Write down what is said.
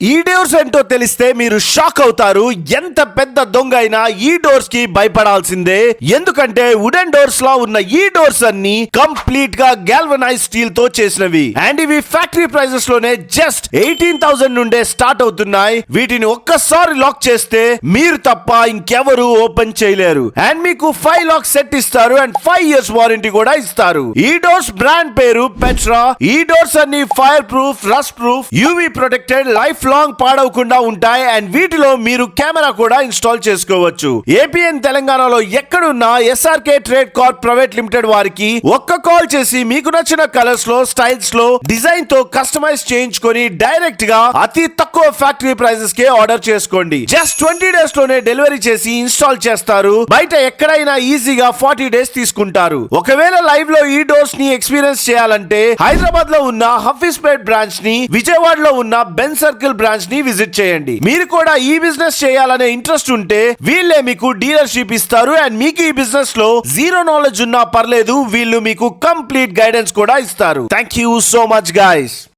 ఈ డోర్స్ ఏంటో తెలిస్తే మీరు షాక్ అవుతారు. ఎంత పెద్ద దొంగ అయినా ఈ డోర్స్ కి భయపడాల్సిందే. ఎందుకంటే వుడెన్ డోర్స్ లా ఉన్న ఈ డోర్స్ అన్ని కంప్లీట్ గా గాల్వనైజ్ స్టీల్ తో చేసినవి. అండ్ ఇవి ఫ్యాక్టరీ ప్రైజెస్ లోనే జస్ట్ 18,000 నుండే స్టార్ట్ అవుతున్నాయి. వీటిని ఒక్కసారి లాక్ చేస్తే మీరు తప్ప ఇంకెవరు ఓపెన్ చేయలేరు. అండ్ మీకు 5 లాక్ సెట్ ఇస్తారు అండ్ 5 years వారంటీ కూడా ఇస్తారు. ఈ డోర్స్ బ్రాండ్ పేరు పెట్రా. ఈ డోర్స్ అన్ని fire proof, rust proof, UV protected, life long పాడవకుండా ఉంటాయి. అండ్ వీటిలో మీరు కెమెరా కూడా ఇన్స్టాల్ చేసుకోవచ్చు. ఏపీఎన్ తెలంగాణలో ఎక్కడున్నా SRK trade Corp private limited వారికి ఒక్క కాల్ చేసి మీకు నచ్చిన కలర్స్ లో, స్టైల్స్ లో డిజైన్ తో కస్టమైజ్ చేయించుకొని డైరెక్ట్ గా అతి తక్కువ ఫ్యాక్టరీ ప్రైజెస్ కే ఆర్డర్ చేసుకోండి. జస్ట్ 20 days లోనే డెలివరీ చేసి ఇన్స్టాల్ చేస్తారు. బయట ఎక్కడైనా ఈజీగా 40 days తీసుకుంటారు. ఒకవేళ లైవ్ లో ఈ డోర్స్ ని ఎక్స్పీరియన్స్ చేయాలంటే హైదరాబాద్ లో ఉన్న హఫీస్పేట్ బ్రాంచ్ ని, విజయవాడలో ఉన్న బెన్ సర్కిల్ బ్రాంచ్ ని విజిట్ చేయండి. మీరు కూడా ఈ బిజినెస్ చేయాలనే ఇంట్రెస్ట్ ఉంటే వీళ్ళే మీకు డీలర్షిప్ ఇస్తారు. అండ్ మీకు ఈ బిజినెస్ లో జీరో నాలెడ్జ్ ఉన్నా పర్లేదు, వీళ్ళు మీకు కంప్లీట్ గైడెన్స్ కూడా ఇస్తారు. Thank you so much guys.